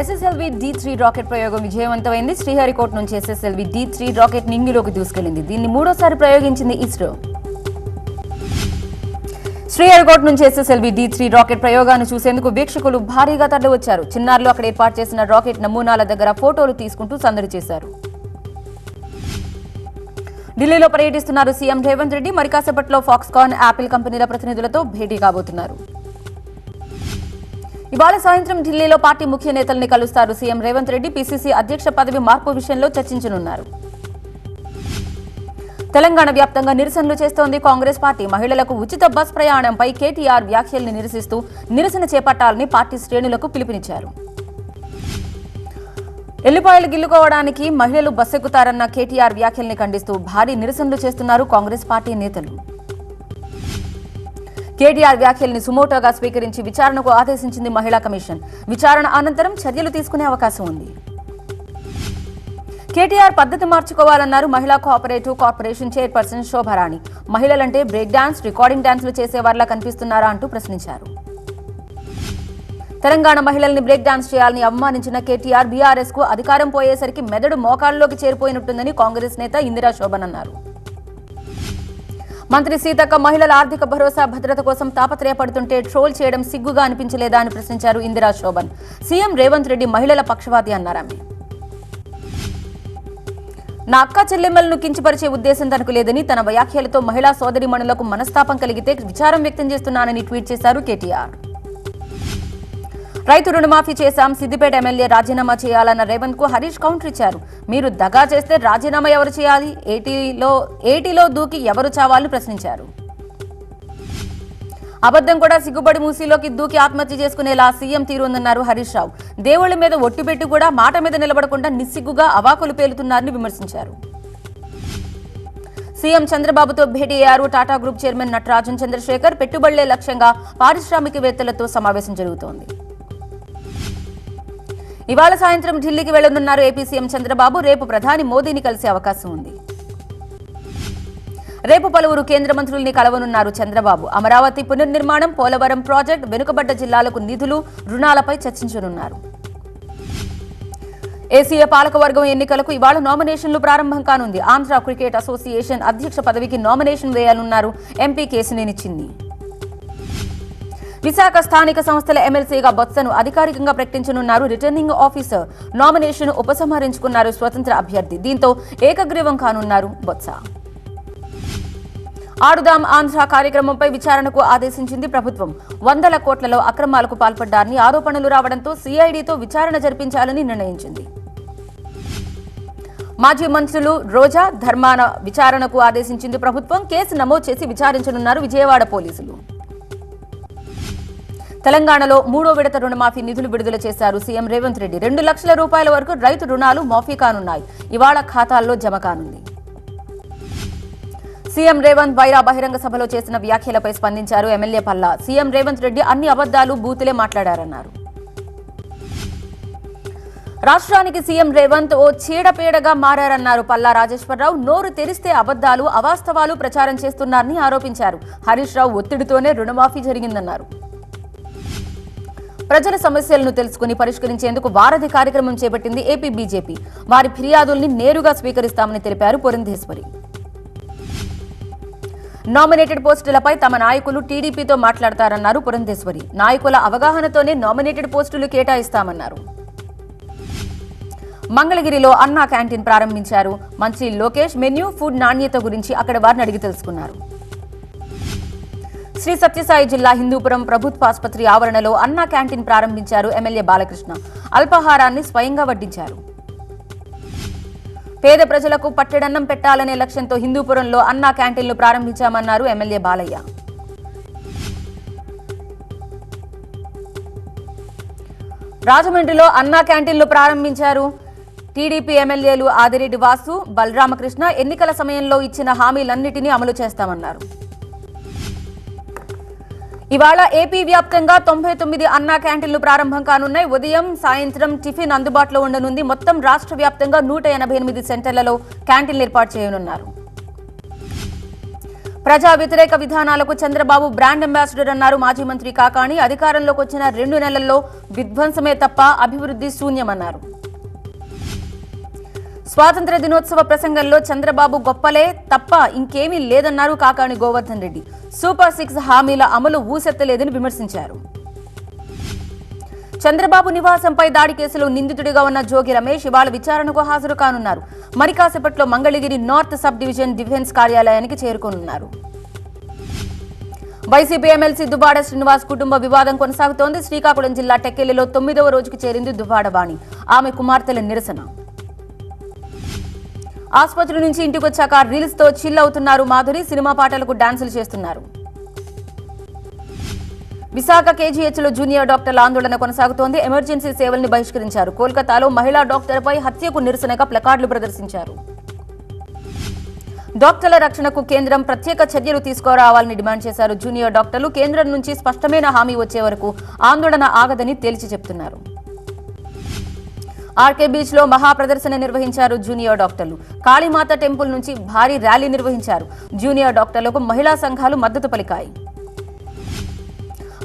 SSLV D3 rocket ప్రయోగం విజయవంతమైంది. శ్రీహరికోట నుంచి ఎస్ఎస్ఎల్వి D3 రాకెట్ నింగిలోకి దూసుకెళ్లింది. దీన్ని మూడోసారి ప్రయోగించింది ఇస్రో. శ్రీహరికోట నుంచి ఎస్ఎస్ఎల్వి D3 రాకెట్ ప్రయోగాన్ని చూసేందుకు వీక్షకులు భారీగా తరలివచ్చారు. చిన్నారులు అక్కడ ఏర్పాటు చేసిన రాకెట్ నమూనాల దగ్గర ఫోటోలు తీసుకుంటూ సందడి చేశారు. ఢిల్లీలో పర్యటిస్తున్నారు సీఎం రేవంత్ రెడ్డి. మరి కాసేపట్లో ఫాక్స్కాన్, యాపిల్ కంపెనీల ప్రతినిధులతో భేటీ కాబోతున్నారు. ఇవాళ సాయంత్రం ఢిల్లీలో పార్టీ ముఖ్య నేతల్ని కలుస్తారు సీఎం రేవంత్ రెడ్డి. పీసీసీ అధ్యక్ష పదవి మార్పు విషయంలో చర్చించనున్నారు. తెలంగాణ వ్యాప్తంగా నిరసనలు చేస్తోంది కాంగ్రెస్ పార్టీ. మహిళలకు ఉచిత బస్ ప్రయాణంపై కేటీఆర్ వ్యాఖ్యల్ని నిరసిస్తూ నిరసన చేపట్టాలని పార్టీ శ్రేణులకు పిలుపునిచ్చారు. ఎల్లిపాయలు గిల్లుకోవడానికి మహిళలు బస్సెక్కుతారన్న కేటీఆర్ వ్యాఖ్యల్ని ఖండిస్తూ భారీ నిరసనలు చేస్తున్నారు కాంగ్రెస్ పార్టీ నేతలు. కేటీఆర్ వ్యాఖ్యల్ని సుమోటోగా స్వీకరించి విచారణకు ఆదేశించింది మహిళా కమిషన్. విచారణ అనంతరం చర్యలు తీసుకునే అవకాశం ఉంది. కేటీఆర్ పద్ధతి మార్చుకోవాలన్నారు మహిళా కోఆపరేటివ్ కార్పొరేషన్ చైర్పర్సన్ శోభారాణి. మహిళలంటే బ్రేక్ డాన్స్, రికార్డింగ్ డాన్సులు చేసేవారిలా కనిపిస్తున్నారా అంటూ ప్రశ్నించారు. తెలంగాణ మహిళల్ని బ్రేక్ డాన్స్ చేయాలని అవమానించిన కేటీఆర్ బీఆర్ఎస్ కు అధికారం పోయేసరికి మెదడు మోకాళ్ళలోకి చేరిపోయినట్టుందని కాంగ్రెస్ నేత ఇందిరా శోభన్ అన్నారు. మంత్రి సీతక్క మహిళల ఆర్థిక భరోసా, భద్రత కోసం తాపత్రయపడుతుంటే ట్రోల్ చేయడం సిగ్గుగా అనిపించలేదా అని ప్రశ్నించారు ఇందిరా శోభన్. సీఎం రేవంత్ రెడ్డి మహిళల పక్షవాది అన్నారామె. నా అక్క చెల్లెమ్మలను కించపరిచే ఉద్దేశం తనకు లేదని, తన వ్యాఖ్యలతో మహిళా సోదరిమణులకు మనస్తాపం కలిగితే విచారం వ్యక్తం చేస్తున్నానని ట్వీట్ చేశారు కేటీఆర్. రైతు రుణమాఫీ చేశాం, సిద్దిపేట ఎమ్మెల్యే రాజీనామా చేయాలన్న రేవంత్ కు హరీష్ కౌంటర్ ఇచ్చారు. మీరు దగా చేస్తే రాజీనామా ఎవరు చేయాలి? ఏటీలో దూకి ఎవరు చావాలని ప్రశ్నించారు. అబద్ధం కూడా సిగ్గుబడి మూసీలోకి దూకి ఆత్మహత్య చేసుకునేలా సీఎం తీరుందన్నారు హరీష్ రావు. దేవుళ్ల మీద ఒట్టిపెట్టి కూడా మాట మీద నిలబడకుండా నిస్సిగ్గుగా అవాకులు పేలుతున్నారని విమర్శించారు. సీఎం చంద్రబాబుతో భేటీ అయ్యారు టాటా గ్రూప్ చైర్మన్ నటరాజన్ చంద్రశేఖర్. పెట్టుబడులే లక్ష్యంగా పారిశ్రామికవేత్తలతో సమావేశం జరుగుతోంది. ఇవాళ సాయంత్రం ఢిల్లీకి వెళ్లనున్నారు ఏపీ సీఎం చంద్రబాబు. రేపు ప్రధాని మోదీని కలిసే అవకాశం ఉంది. రేపు పలువురు కేంద్ర మంత్రుల్ని కలవనున్నారు చంద్రబాబు. అమరావతి పునర్నిర్మాణం, పోలవరం ప్రాజెక్టు, వెనుకబడ్డ జిల్లాలకు నిధులు, రుణాలపై చర్చించనున్నారు. ఏసీఏ పాలకవర్గం ఎన్నికలకు ఇవాళ నామినేషన్లు ప్రారంభం కానుంది. ఆంధ్ర క్రికెట్ అసోసియేషన్ అధ్యక్ష పదవికి నామినేషన్ వేయాలన్నారు ఎంపీ కేశినేని చిన్ని. విశాఖ స్థానిక సంస్థల ఎమ్మెల్సీగా బొత్సను అధికారికంగా ప్రకటించనున్నారు రిటర్నింగ్ ఆఫీసర్. నామినేషన్ ఉపసంహరించుకున్నారు స్వతంత్ర అభ్యర్థి. దీంతో ఏకగ్రీవం కానున్నారు బొత్స. ఆడుదాం ఆంధ్ర కార్యక్రమంపై విచారణకు ఆదేశించింది ప్రభుత్వం. 100 కోట్లలో అక్రమాలకు పాల్పడ్డారని ఆరోపణలు రావడంతో సీఐడీతో విచారణ జరిపించాలని నిర్ణయించింది. మాజీ మంత్రులు రోజా, ధర్మాన విచారణకు ఆదేశించింది ప్రభుత్వం. కేసు నమోదు చేసి విచారించనున్నారు విజయవాడ పోలీసులు. తెలంగాణలో 3వ విడత రుణమాఫీ నిధులు విడుదల చేశారు సీఎం రేవంత్ రెడ్డి. 2 లక్షల రూపాయల వరకు రైతు రుణాలు మాఫీ కానున్నాయి. ఇవాళ ఖాతాల్లో జమ కానుంది. సీఎం రేవంత్ వైరా బహిరంగ సభలో చేసిన వ్యాఖ్యలపై స్పందించారు ఎమ్మెల్యే పల్లా. సీఎం రేవంత్ రెడ్డి అన్ని అబద్దాలు, బూతులే మాట్లాడారన్నారు. రాష్ట్రానికి సీఎం రేవంత్ ఓ చీడపేడగా మారారన్నారు పల్లా రాజేశ్వరరావు. నోరు తెరిస్తే అబద్దాలు, అవాస్తవాలు ప్రచారం చేస్తున్నారని ఆరోపించారు. హరీష్ రావు ఒత్తిడితోనే రుణమాఫీ జరిగిందన్నారు. ప్రజల సమస్యలను తెలుసుకుని పరిష్కరించేందుకు వారధి కార్యక్రమం చేపట్టింది ఏపీ బీజేపీ. వారి ఫిర్యాదుల్ని నేరుగా స్వీకరిస్తామని తెలిపారు పురంధేశ్వరి. నామినేటెడ్ పోస్టులపై తమ నాయకులు టీడీపీతో మాట్లాడతారన్నారు పురంధేశ్వరి. నాయకుల అవగాహనతోనే నామినేటెడ్ పోస్టులు కేటాయిస్తామన్నారు. మంగళగిరిలో అన్నా క్యాంటీన్ ప్రారంభించారు మంత్రి లోకేష్. మెన్యూ, ఫుడ్ నాణ్యత గురించి అక్కడ వారిని అడిగి తెలుసుకున్నారు. శ్రీ సత్యసాయి జిల్లా హిందూపురం ప్రభుత్వ ఆసుపత్రి ఆవరణలో అన్నా క్యాంటీన్ ప్రారంభించారు ఎమ్మెల్యే బాలకృష్ణ. అల్పాహారాన్ని స్వయంగా వడ్డించారు. పేద ప్రజలకు పట్టెడన్నం పెట్టాలనే లక్ష్యంతో హిందూపురంలో అన్నా క్యాంటీన్లు ప్రారంభించామన్నారు ఎమ్మెల్యే బాలయ్య. రాజమండ్రిలో అన్నా క్యాంటీన్లు ప్రారంభించారు టీడీపీ ఎమ్మెల్యేలు ఆదిరెడ్డి వాసు, బలరామకృష్ణ. ఎన్నికల సమయంలో ఇచ్చిన హామీలన్నిటినీ అమలు చేస్తామన్నారు. ఇవాళ ఏపీ వ్యాప్తంగా 99 అన్నా క్యాంటీన్లు ప్రారంభం కానున్నాయి. ఉదయం, సాయంత్రం టిఫిన్ అందుబాటులో ఉండనుంది. మొత్తం రాష్ట్ర వ్యాప్తంగా 188 సెంటర్లలో క్యాంటీన్లు ఏర్పాటు చేయనున్నారు. ప్రజా వ్యతిరేక విధానాలకు చంద్రబాబు బ్రాండ్ అంబాసిడర్ అన్నారు మాజీ మంత్రి కాకాణి. అధికారంలోకి వచ్చిన 2 నెలల్లో విధ్వంసమే తప్ప అభివృద్ధి శూన్యమన్నారు. స్వాతంత్ర దినోత్సవ ప్రసంగంలో చంద్రబాబు గొప్పలే తప్ప ఇంకేమీ లేదన్నారు కాకాణి గోవర్ధన్ రెడ్డి. సూపర్ 6 హామీల అమలు ఊసెత్తలేదని విమర్శించారు. చంద్రబాబు నివాసంపై దాడి కేసులో నిందితుడిగా ఉన్న జోగి రమేష్ ఇవాళ విచారణకు హాజరు కానున్నారు. మరి కాసేపట్లో Mangalagiri north sub division defence కార్యాలయానికి చేరుకోనున్నారు. వైసీపీ ఎమ్మెల్సీ దువ్వాడ శ్రీనివాస్ కుటుంబ వివాదం కొనసాగుతోంది. శ్రీకాకుళం జిల్లా టెక్కెలిలో 9వ రోజుకు చేరింది దువ్వాడ వాణి. ఆమె కుమార్తెల నిరసన. ఆసుపత్రి నుంచి ఇంటికి వచ్చాక రీల్స్ తో చిల్ అవుతున్నారు మాధురి. సినిమా పాటలకు డాన్సులు చేస్తున్నారు. విశాఖ కేజీహెచ్లో జూనియర్ డాక్టర్ల ఆందోళన కొనసాగుతోంది. ఎమర్జెన్సీ సేవల్ని బహిష్కరించారు. కోల్కతాలో మహిళా డాక్టర్పై హత్యకు నిరసనగా ప్లకార్డులు ప్రదర్శించారు. డాక్టర్ల రక్షణకు కేంద్రం ప్రత్యేక చర్యలు తీసుకురావాలని డిమాండ్ చేశారు జూనియర్ డాక్టర్లు. కేంద్రం నుంచి స్పష్టమైన హామీ వచ్చే వరకు ఆందోళన ఆగదని తేల్చి చెప్తున్నారు. ఆర్కే బీచ్ లో మహా ప్రదర్శన నిర్వహించారు జూనియర్ డాక్టర్లు. కాళీమాత టెంపుల్ నుంచి భారీ ర్యాలీ నిర్వహించారు. జూనియర్ డాక్టర్లకు మహిళా సంఘాలు మద్దతు పలికాయి.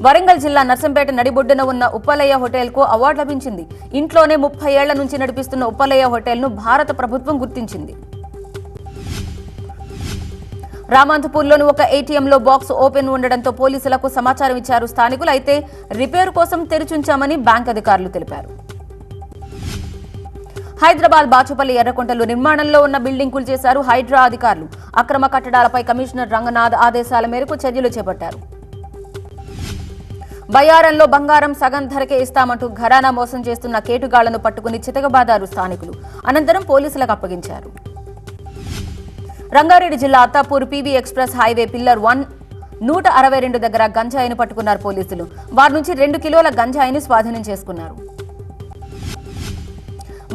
వరంగల్ జిల్లా నర్సంపేట నడిబొడ్డున ఉన్న ఉప్పలయ్య హోటల్ కు అవార్డు లభించింది. ఇంట్లోనే 30 ఏళ్ల నుంచి నడిపిస్తున్న ఉప్పలయ్య హోటల్ ను భారత ప్రభుత్వం గుర్తించింది. రామంతపూర్లోని ఒక ఏటీఎంలో బాక్స్ ఓపెన్ ఉండడంతో పోలీసులకు సమాచారం ఇచ్చారు స్థానికులు. అయితే రిపేర్ కోసం తెరిచుంచామని బ్యాంక్ అధికారులు తెలిపారు. హైదరాబాద్ బాచుపల్లి ఎర్రకుంటలో నిర్మాణంలో ఉన్న బిల్డింగ్ కూల్చేశారు హైడ్రా అధికారులు. అక్రమ కట్టడాలపై కమిషనర్ రంగనాథ్ ఆదేశాల మేరకు చర్యలు చేపట్టారు. బయ్యారంలో బంగారం సగం ధరకే ఇస్తామంటూ ఘరానా మోసం చేస్తున్న కేటుగాళ్లను పట్టుకుని చితకబాదారు స్థానికులు. అనంతరం పోలీసులకు అప్పగించారు. రంగారెడ్డి జిల్లా Attapur PV express highway pillar 162 దగ్గర గంజాయిని పట్టుకున్నారు పోలీసులు. వారి నుంచి 2 కిలోల గంజాయిని స్వాధీనం చేసుకున్నారు.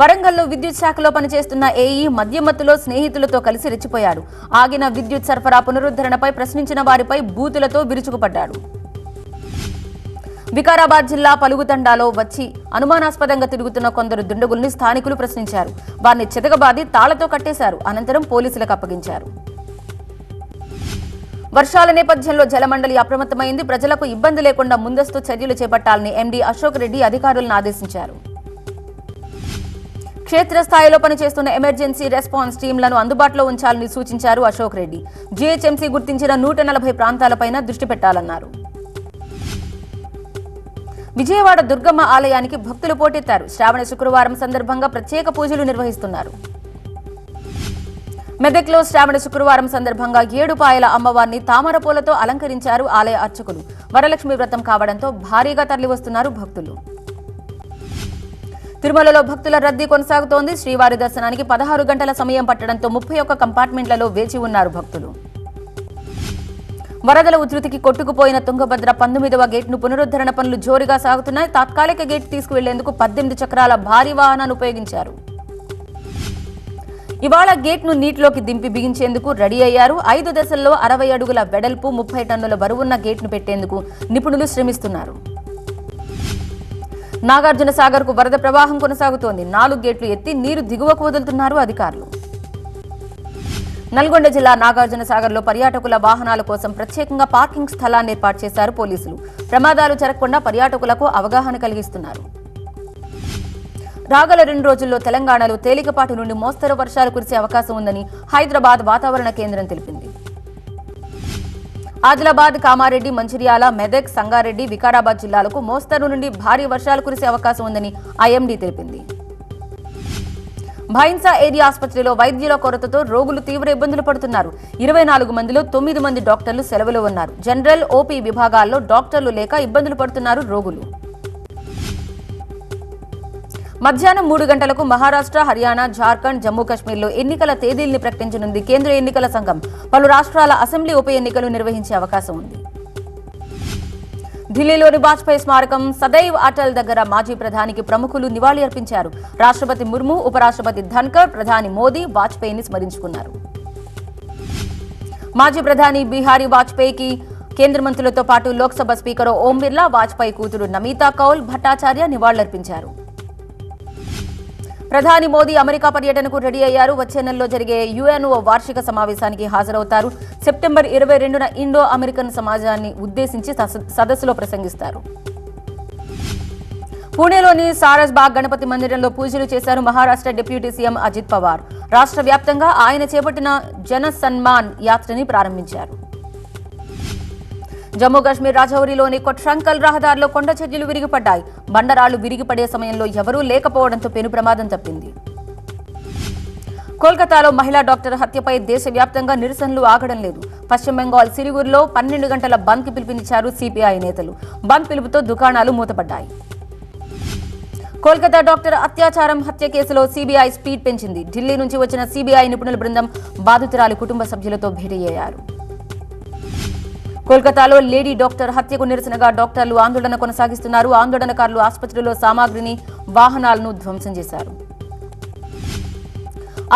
వరంగల్లో విద్యుత్ శాఖలో పనిచేస్తున్న ఏఈ మద్యమత్తులో స్నేహితులతో కలిసి రెచ్చిపోయాడు. ఆగిన విద్యుత్ సరఫరా పునరుద్ధరణపై ప్రశ్నించిన వారిపై బూతులతో విరుచుకుపడ్డాడు. వికారాబాద్ జిల్లా పలుగుతండాలో వచ్చి అనుమానాస్పదంగా తిరుగుతున్న కొందరు దుండగుల్ని స్థానికులు ప్రశ్నించారు. వారిని చితకబాది తాళ్లతో కట్టేశారు. అనంతరం పోలీసులకు అప్పగించారు. వర్షాల నేపథ్యంలో జలమండలి అప్రమత్తమైంది. ప్రజలకు ఇబ్బంది లేకుండా ముందస్తు చర్యలు చేపట్టాలని ఎండీ అశోక్ రెడ్డి అధికారులను ఆదేశించారు. క్షేత్రస్థాయిలో పనిచేస్తున్న ఎమర్జెన్సీ రెస్పాన్స్ టీంలను అందుబాటులో ఉంచాలని సూచించారు అశోక్ రెడ్డి. జీహెచ్ఎంసీ గుర్తించిన 140 ప్రాంతాలపైన దృష్టి పెట్టాలన్నారు. విజయవాడ దుర్గమ్మ ఆలయానికి భక్తులు పోటెత్తారు. శ్రావణ శుక్రవారం సందర్భంగా ప్రత్యేక పూజలు నిర్వహిస్తున్నారు. మెదక్లో శ్రావణ శుక్రవారం సందర్భంగా 7 పాయల అమ్మవారిని తామర పూలతో అలంకరించారు ఆలయ అర్చకులు. వరలక్ష్మి వ్రతం కావడంతో భారీగా తరలివస్తున్నారు భక్తులు. తిరుమలలో భక్తుల రద్దీ కొనసాగుతోంది. శ్రీవారి దర్శనానికి 16 గంటల సమయం పట్టడంతో 31 కంపార్ట్మెంట్లలో వేచి ఉన్నారు భక్తులు. వరదల ఉధృతికి కొట్టుకుపోయిన తుంగభద్ర 19వ గేట్ను పునరుద్ధరణ పనులు జోరుగా సాగుతున్నాయి. తాత్కాలిక గేట్ తీసుకువెళ్లేందుకు 18 చక్రాల భారీ వాహనాన్ని ఉపయోగించారు. ఇవాళ గేట్ను నీటిలోకి దింపి బిగించేందుకు రెడీ అయ్యారు. 5 దశల్లో 60 అడుగుల వెడల్పు 30 టన్నుల బరువున్న గేట్ను పెట్టేందుకు నిపుణులు శ్రమిస్తున్నారు. నాగార్జున సాగర్ కు వరద ప్రవాహం కొనసాగుతోంది. 4 గేట్లు ఎత్తి నీరు దిగువకు వదులుతున్నారు అధికారులు. నల్గొండ జిల్లా నాగార్జున సాగర్ లో పర్యాటకుల వాహనాల కోసం ప్రత్యేకంగా పార్కింగ్ స్థలాన్ని ఏర్పాటు చేశారు పోలీసులు. ప్రమాదాలు జరగకుండా పర్యాటకులకు అవగాహన కలిగిస్తున్నారు. రాగల 2 రోజుల్లో తెలంగాణలో తేలికపాటి నుండి మోస్తరు వర్షాలు కురిసే అవకాశం ఉందని హైదరాబాద్ వాతావరణ కేంద్రం తెలిపింది. ఆదిలాబాద్, కామారెడ్డి, మంచిర్యాల, మెదక్, సంగారెడ్డి, వికారాబాద్ జిల్లాలకు మోస్తరు నుండి భారీ వర్షాలు కురిసే అవకాశం ఉందని ఐఎండీ తెలిపింది. భైన్సా ఏరియా ఆసుపత్రిలో వైద్యుల కొరతతో రోగులు తీవ్ర ఇబ్బందులు పడుతున్నారు. 24 మందిలో 9 మంది డాక్టర్లు సెలవులో ఉన్నారు. జనరల్, ఓపీ విభాగాల్లో డాక్టర్లు లేక ఇబ్బందులు పడుతున్నారు రోగులు. మధ్యాహ్నం 3 గంటలకు మహారాష్ట్ర, హర్యానా, జార్ఖండ్, జమ్మూ కాశ్మీర్లో ఎన్నికల తేదీల్ని ప్రకటించనుంది కేంద్ర ఎన్నికల సంఘం. పలు రాష్ట్రాల అసెంబ్లీ ఉప ఎన్నికలు నిర్వహించే అవకాశం ఉంది. ఢిల్లీలోని వాజ్పేయి స్మారకం సదైవ్ అటల్ దగ్గర మాజీ ప్రధానికి ప్రముఖులు నివాళి అర్పించారు. రాష్ట్రపతి ముర్ము, ఉపరాష్ట్రపతి ధన్కర్, ప్రధాని మోదీ వాజ్పేయిని స్మరించుకున్నారు. మాజీ ప్రధాని బిహారీ వాజ్పేయికి కేంద్ర మంత్రులతో పాటు లోక్సభ స్పీకర్ ఓం బిర్లా, వాజ్పేయి కూతురు నమితా కౌల్ భట్టాచార్య నివాళులర్పించారు. ప్రధాని మోదీ అమెరికా పర్యటనకు రెడీ అయ్యారు. వచ్చే నెలలో జరిగే యుఎన్ఓ వార్షిక సమావేశానికి హాజరవుతారు. సెప్టెంబర్ 22న ఇండో అమెరికన్ సమాజాన్ని ఉద్దేశించి సదస్సులో ప్రసంగిస్తారు. పూణేలోని సారస్బాగ్ గణపతి మందిరంలో పూజలు చేశారు మహారాష్ట్ర డిప్యూటీ సీఎం అజిత్ పవార్. రాష్ట్ర వ్యాప్తంగా ఆయన చేపట్టిన జన సన్మాన్ యాత్రని ప్రారంభించారు. జమ్మూ కాశ్మీర్ రాజౌరిలోని కొట్రంకల్ రహదారిలో కొండ చర్యలు విరిగిపడ్డాయి. బండరాళ్లు విరిగిపడే సమయంలో ఎవరూ లేకపోవడంతో పెను ప్రమాదం తప్పింది. కోల్కతాలో మహిళా డాక్టర్ హత్యపై దేశవ్యాప్తంగా నిరసనలు ఆగడం లేదు. పశ్చిమ బెంగాల్ సిరిగురిలో 12 గంటల బంద్కి పిలుపునిచ్చారు సిపిఐ నేతలు. బంద్ పిలుపుతో దుకాణాలు మూతపడ్డాయి. కోల్కతా డాక్టర్ అత్యాచారం హత్య కేసులో సిబిఐ స్పీడ్ పెంచింది. ఢిల్లీ నుంచి వచ్చిన సిబిఐ నిపుణుల బృందం బాధితురాలి కుటుంబ సభ్యులతో భేటీ అయ్యారు. కోల్కతాలో లేడీ డాక్టర్ హత్యకు నిరసనగా డాక్టర్లు ఆందోళన కొనసాగిస్తున్నారు. ఆందోళనకారులు ఆసుపత్రిలో సామాగ్రిని, వాహనాలను ధ్వంసం చేశారు.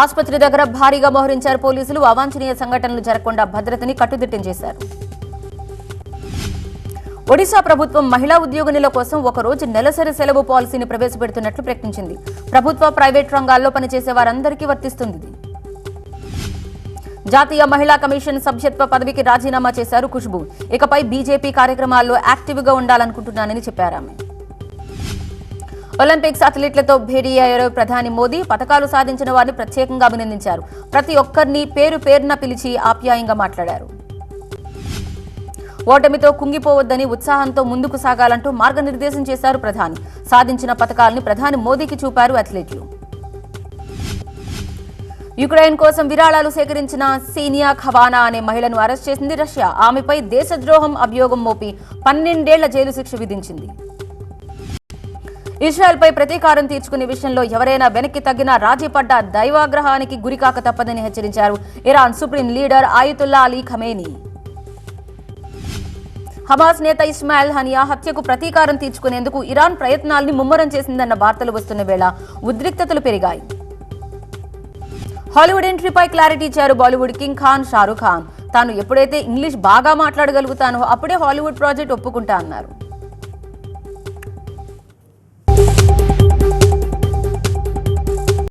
ఆసుపత్రి దగ్గర భారీగా మోహరించారు పోలీసులు. అవాంఛనీయ సంఘటనలు జరగకుండా భద్రతని కట్టుదిట్టం చేశారు. ఒడిశా ప్రభుత్వం మహిళా ఉద్యోగినుల కోసం ఒకరోజు నెలసరి సెలవు పాలసీని ప్రవేశపెడుతున్నట్లు ప్రకటించింది. ప్రభుత్వ, ప్రైవేట్ రంగాల్లో పనిచేసే వారందరికీ వర్తిస్తుంది. జాతీయ మహిళా కమిషన్ సభ్యత్వ పదవికి రాజీనామా చేశారు ఖుష్బూ. ఇకపై బీజేపీ కార్యక్రమాల్లో యాక్టివ్గా ఉండాలనుకుంటున్నానని చెప్పారు. ఒలింపిక్స్ అథ్లెట్లతో భేటీ అయ్యారు ప్రధాని మోదీ. పతకాలు సాధించిన వారిని ప్రత్యేకంగా అభినందించారు. ప్రతి ఒక్కరిని పేరు పేరున పిలిచి ఆప్యాయంగా మాట్లాడారు. ఓటమితో కుంగిపోవద్దని, ఉత్సాహంతో ముందుకు సాగాలంటూ మార్గనిర్దేశం చేశారు ప్రధాని. సాధించిన పతకాలను ప్రధాని మోదీకి చూపారు అథ్లెట్లు. యుక్రెయిన్ కోసం విరాళాలు సేకరించిన సీనియా ఖవానా అనే మహిళను అరెస్ట్ చేసింది రష్యా. ఆమెపై దేశద్రోహం అభియోగం మోపి 12 ఏళ్ల జైలు శిక్ష విధించింది. ఇజ్రాయెల్పై ప్రతీకారం తీర్చుకునే విషయంలో ఎవరైనా వెనక్కి తగ్గినా రాజీ పడ్డ దైవాగ్రహానికి గురికాక తప్పదని హెచ్చరించారు Iran supreme leader ఆయతుల్లా Ali Khamenei. Hamas నేత ఇస్మాయిల్ హనియా హత్యకు ప్రతీకారం తీర్చుకునేందుకు ఇరాన్ ప్రయత్నాల్ని ముమ్మరం చేసిందన్న వార్తలు వస్తున్న వేళ ఉద్రిక్తతలు పెరిగాయి. హాలీవుడ్ ఎంట్రీపై క్లారిటీ ఇచ్చారు బాలీవుడ్ కింగ్ ఖాన్ షారూక్ ఖాన్. తాను ఎప్పుడైతే ఇంగ్లీష్ బాగా మాట్లాడగలుగుతానో అప్పుడే హాలీవుడ్ ప్రాజెక్ట్ ఒప్పుకుంటా అన్నారు.